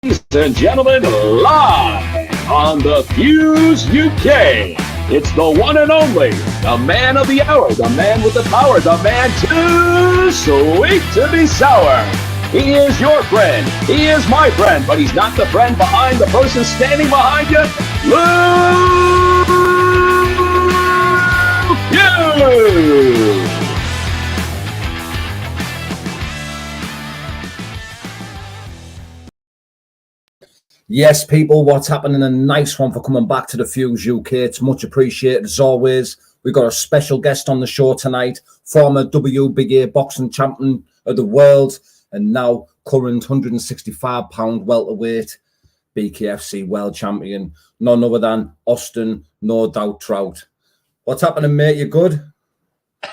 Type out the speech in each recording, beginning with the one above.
Ladies and gentlemen, live on the Fuse UK. It's the one and only, the man of the hour, the man with the power, the man too sweet to be sour. He is your friend. He is my friend, but he's not the friend behind the person standing behind you. Luke, you. Yes, people, what's happening? A nice one for coming back to the Fuse UK. It's much appreciated as always. We've got a special guest on the show tonight, former WBA boxing champion of the world and now current 165-pound welterweight BKFC world champion, none other than Austin, no doubt Trout. What's happening, mate? You good?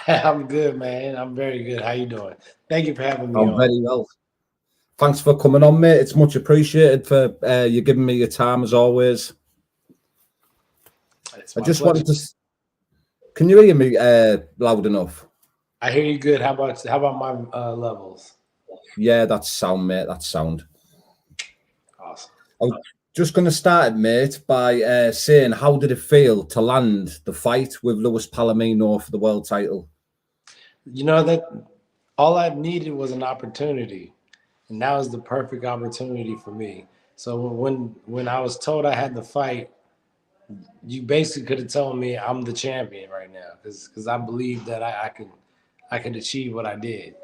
I'm good, man. I'm very good. How you doing? Thank you for having me on. I'm very well. Thanks for coming on, mate. It's much appreciated for you giving me your time as always. I just wanted to. Can you hear me loud enough? I hear you good. How about my levels? Yeah, that's sound, mate. That's sound. Awesome. I'm just going to start, mate, by saying, how did it feel to land the fight with Luis Palomino for the world title? You know that all I needed was an opportunity. And now is the perfect opportunity for me. So when I was told I had the fight, you basically could have told me I'm the champion right now because I believe that I could achieve what I did.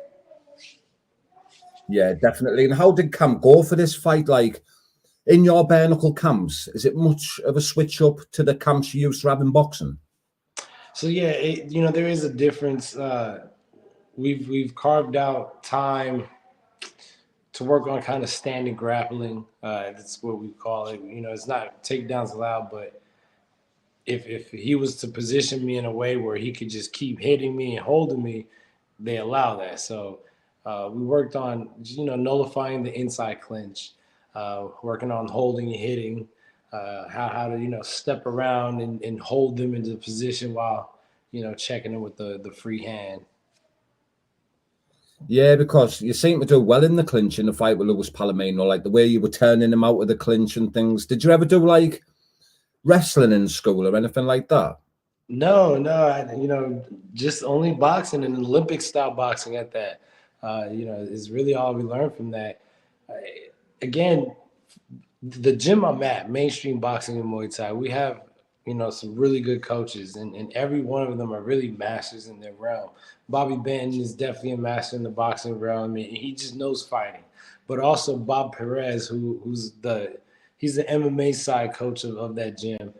Yeah, definitely. And how did camp go for this fight? Like in your bare knuckle camps, is it much of a switch up to the camps you used to have in boxing? So yeah, there is a difference. We've carved out time to work on kind of standing grappling. That's what we call it. It's not takedowns allowed, but if he was to position me in a way where he could just keep hitting me and holding me, they allow that. So we worked on, nullifying the inside clinch, working on holding and hitting, how to, step around and hold them into the position while, checking it with the free hand. Yeah, because you seem to do well in the clinch in the fight with Luis Palomino, like the way you were turning him out of the clinch and things. Did you ever do like wrestling in school or anything like that? No, just only boxing and Olympic style boxing at that. Is really all we learned from that. Again, the gym I'm at, mainstream boxing and Muay Thai, we have some really good coaches, and every one of them are really masters in their realm. Bobby Benton is definitely a master in the boxing realm. I mean, he just knows fighting. But also Bob Perez, he's the MMA side coach of that gym.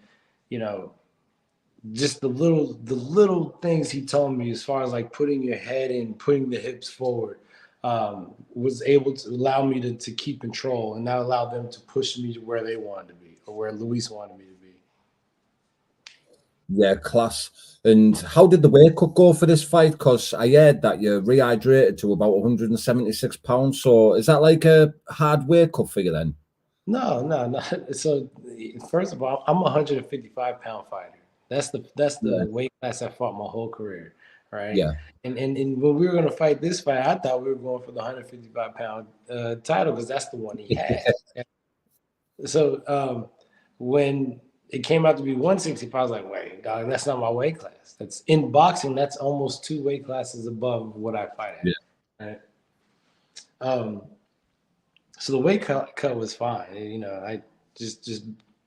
Just the little things he told me as far as like putting your head in, putting the hips forward, was able to allow me to keep control and not allow them to push me to where they wanted to be or where Luis wanted me to be. Yeah, class. And how did the weight cut go for this fight? Because I heard that you're rehydrated to about 176 pounds. So is that like a hard weight cut for you then? No. So first of all, I'm a 155-pound fighter. That's the weight class I fought my whole career, right? Yeah. And when we were going to fight this fight, I thought we were going for the 155-pound title because that's the one he had. So when it came out to be 165, I was like, wait, dog, that's not my weight class. That's in boxing. That's almost 2 weight classes above what I fight at. Yeah. Right. So the weight cut was fine. I just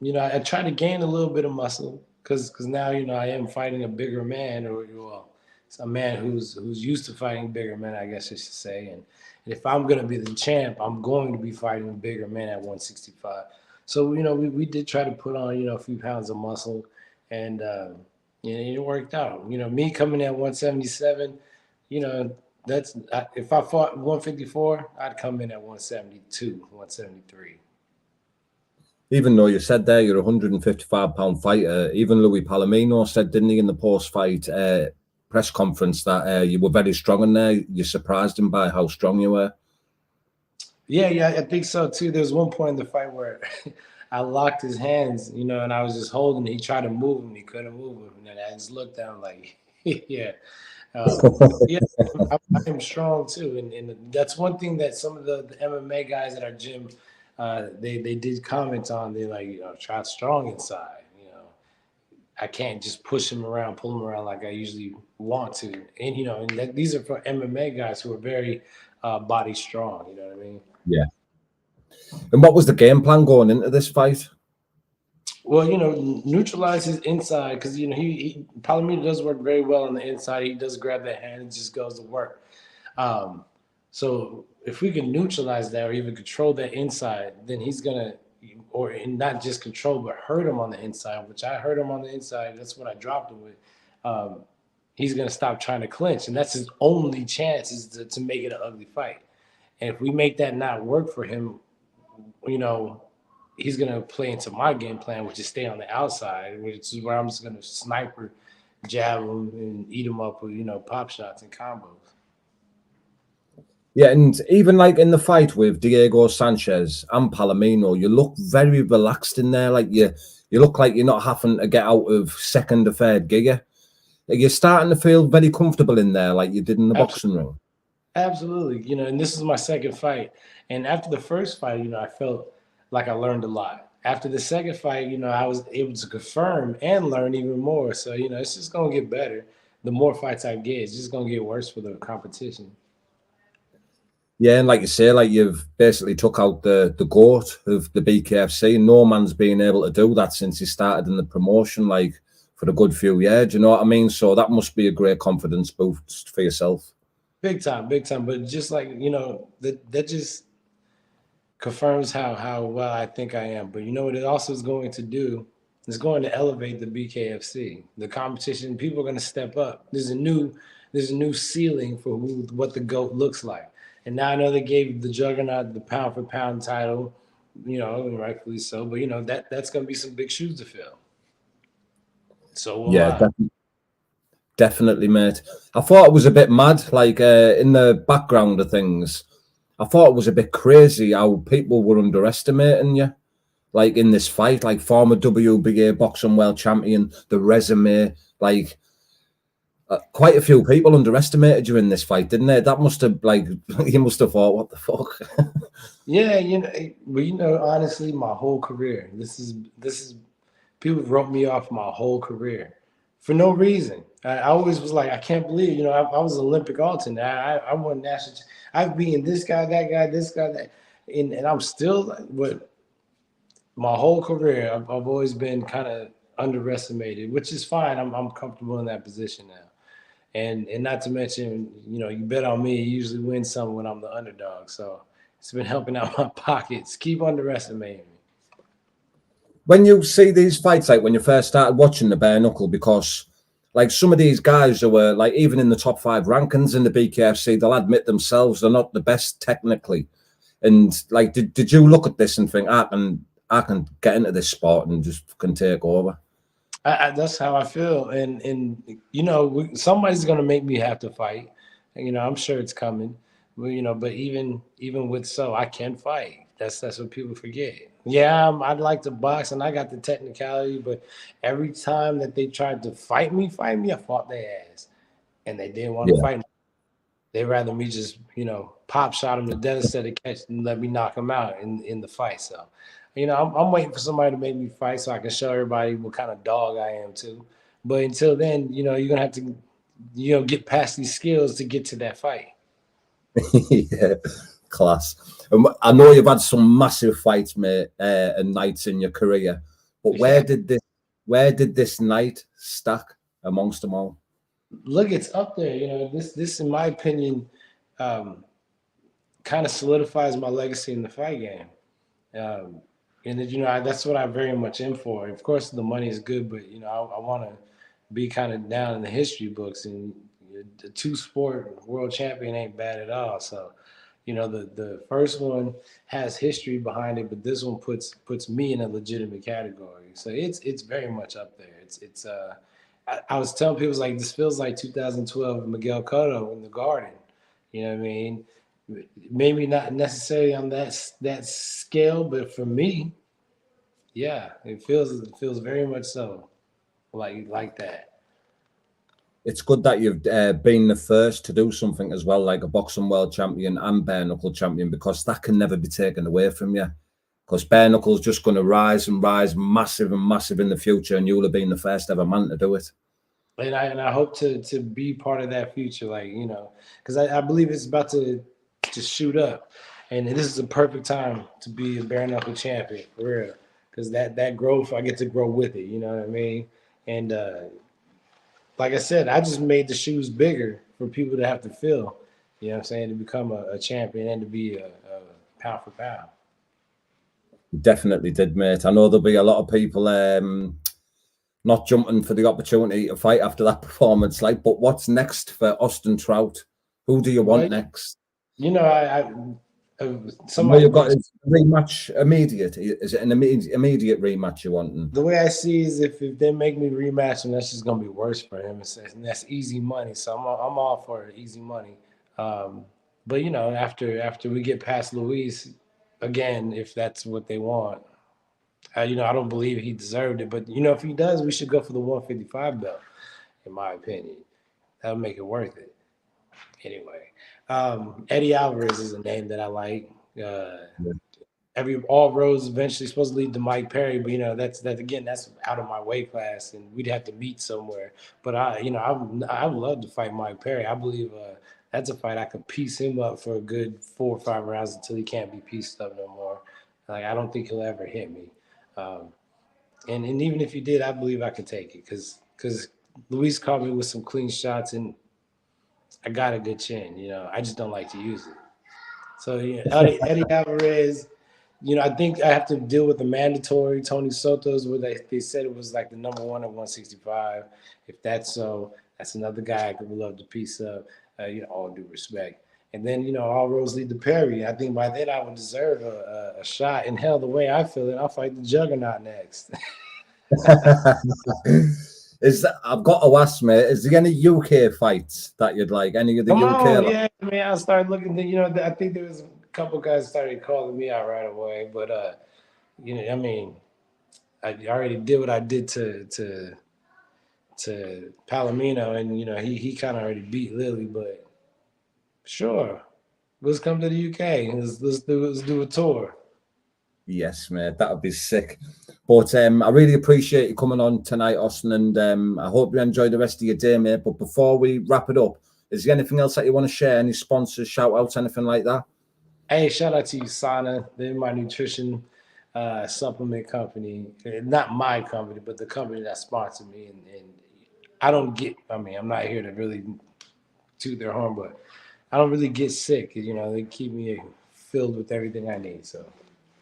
I try to gain a little bit of muscle because now I am fighting a bigger man, or it's a man who's used to fighting bigger men, I guess I should say. And if I'm going to be the champ, I'm going to be fighting a bigger man at 165. So we did try to put on a few pounds of muscle, and it worked out. Me coming at 177, that's if I fought 154, I'd come in at 172, 173. Even though you said there you're a 155-pound fighter, even Luis Palomino said, didn't he, in the post-fight press conference that you were very strong in there. You surprised him by how strong you were. Yeah, I think so too. There's one point in the fight where I locked his hands, and I was just holding. He tried to move him, he couldn't move him, and then I just looked at him like, yeah. Yeah, I am strong too, and that's one thing that some of the MMA guys at our gym they did comment on, they like, Trout strong inside. I can't just push him around, pull him around like I usually want to. And, these are for MMA guys who are very body strong. You know what I mean? Yeah. And what was the game plan going into this fight? Well, neutralize his inside because, he Palomino does work very well on the inside. He does grab that hand and just goes to work. So if we can neutralize that or even control that inside, then he's going to, or not just control, but hurt him on the inside, which I hurt him on the inside. That's what I dropped him with. He's going to stop trying to clinch. And that's his only chance is to make it an ugly fight. And if we make that not work for him, he's going to play into my game plan, which is stay on the outside, which is where I'm just going to sniper, jab him, and eat him up with, pop shots and combos. Yeah, and even like in the fight with Diego Sanchez and Palomino, you look very relaxed in there. Like you look like you're not having to get out of second or third gear. Like you're starting to feel very comfortable in there, like you did in the boxing ring. Absolutely, and this is my second fight. And after the first fight, I felt like I learned a lot. After the second fight, I was able to confirm and learn even more. So, it's just going to get better. The more fights I get, it's just going to get worse for the competition. Yeah, and like you say, like you've basically took out the GOAT of the BKFC. No man's been able to do that since he started in the promotion, like for a good few years. You know what I mean? So that must be a great confidence boost for yourself. Big time. But just like, that just confirms how well I think I am. But what it also is going to do is going to elevate the BKFC. The competition, people are going to step up. There's a new ceiling for what the GOAT looks like. And now I know they gave the Juggernaut the pound for pound title, and rightfully so. But that's going to be some big shoes to fill. So yeah, definitely, mate. I thought it was a bit mad, like in the background of things. I thought it was a bit crazy how people were underestimating you, like in this fight, like former WBA boxing world champion, the resume, like. Quite a few people underestimated you in this fight, didn't they? That must have, you must have thought, what the fuck? Yeah, honestly, my whole career, this is people wrote me off my whole career for no reason. I always was like, I can't believe, I was Olympic alternate. I won national. I've beaten this guy, that guy, this guy, that, and I'm still, but my whole career, I've always been kind of underestimated, which is fine. I'm comfortable in that position now. And not to mention, you bet on me, you usually win some when I'm the underdog. So it's been helping out my pockets. Keep underestimating me. When you see these fights, like when you first started watching the bare knuckle, because like some of these guys who were like even in the top 5 rankings in the BKFC, they'll admit themselves they're not the best technically. And like, did you look at this and think, I can get into this sport and just can take over? That's how I feel, and somebody's gonna make me have to fight. I'm sure it's coming, but even with so, I can fight. That's what people forget. Yeah, I'd like to box, and I got the technicality, but every time that they tried to fight me, I fought their ass, and they didn't want to fight me. They'd rather me just pop shot them to death instead of catch and let me knock them out in the fight. So. I'm waiting for somebody to make me fight so I can show everybody what kind of dog I am too. But until then, you're gonna have to, get past these skills to get to that fight. Yeah, class. I know you've had some massive fights, mate, and nights in your career. But where did this night stack amongst them all? Look, it's up there. This in my opinion, kind of solidifies my legacy in the fight game. And that's what I very much am for. Of course, the money is good, but I want to be kind of down in the history books. And the 2-sport world champion ain't bad at all. So, the first one has history behind it, but this one puts me in a legitimate category. So it's very much up there. I was telling people, like, this feels like 2012 Miguel Cotto in the Garden. You know what I mean? Maybe not necessarily on that scale, but for me, yeah, it feels very much so like that. It's good that you've been the first to do something as well, like a boxing world champion and bare knuckle champion, because that can never be taken away from you. because bare knuckles just going to rise and rise massive and massive in the future, and you'll have been the first ever man to do it. And I hope to be part of that future, like, you know, because I believe it's about to shoot up, and this is a perfect time to be a bare knuckle champion for real, because that growth, I get to grow with it, you know what I mean? And like I said, I just made the shoes bigger for people to have to fill, you know what I'm saying, to become a champion and to be a pound for pound. Definitely did, mate. I know there'll be a lot of people not jumping for the opportunity to fight after that performance. Like, but what's next for Austin Trout? Who do you want next? You know, somebody you've got a rematch immediate. Is it an immediate rematch you want? The way I see is if they make me rematch him, that's just gonna be worse for him. And that's easy money. So I'm all for easy money. But you know, after we get past Luis, again, if that's what they want. You know, I don't believe he deserved it, but you know, if he does, we should go for the 155 belt, in my opinion. That would make it worth it. Anyway, Eddie Alvarez is a name that I like. All roads eventually supposed to lead to Mike Perry, but you know, that's out of my weight class, and we'd have to meet somewhere. But I would love to fight Mike Perry. I believe that's a fight I could piece him up for a good 4 or 5 rounds until he can't be pieced up no more. Like, I don't think he'll ever hit me. And even if he did, I believe I could take it because Luis caught me with some clean shots and I got a good chin. You know, I just don't like to use it. So yeah, Eddie Alvarez. You know, I think I have to deal with the mandatory Tony Soto's where they said it was like the number 1 at 165. If that's so, that's another guy I would love to piece up. You know, all due respect. And then, you know, all roads lead to Perry. I think by then I would deserve a shot. And hell, the way I feel it, I'll fight the Juggernaut next. I've got to ask, mate, is there any UK fights that you'd like? Any of the UK? Yeah, I mean, I started looking, you know, I think there was a couple guys started calling me out right away. But, you know, I mean, I already did what I did to Palomino. And, you know, he kind of already beat Lily, but sure. Let's come to the UK. Let's do a tour. Yes, mate, that would be sick. But I really appreciate you coming on tonight, Austin, and I hope you enjoy the rest of your day, mate. But before we wrap it up, is there anything else that you want to share? Any sponsors, shout outs, anything like that? Hey, shout out to USANA. They're my nutrition supplement company. Not my company, but the company that sponsored me. And I'm not here to really toot their horn, but I don't really get sick. You know, they keep me filled with everything I need. So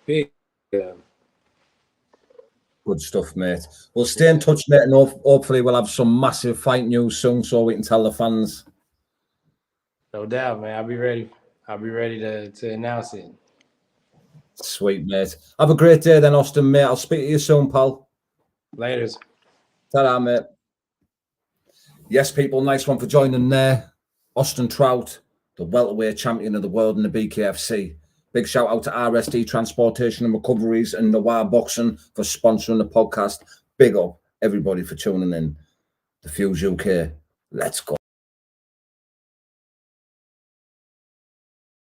big. Good stuff, mate. We'll stay in touch, mate, and hopefully we'll have some massive fight news soon so we can tell the fans. No doubt, man. I'll be ready. I'll be ready to announce it. Sweet, mate. Have a great day then, Austin, mate. I'll speak to you soon, pal. Laters. Ta-da, mate. Yes, people, nice one for joining there. Austin Trout, the welterweight champion of the world in the BKFC. Big shout out to RSD Transportation and Recoveries and Noir Boxing for sponsoring the podcast. Big up everybody for tuning in. The Fuse UK. Let's go.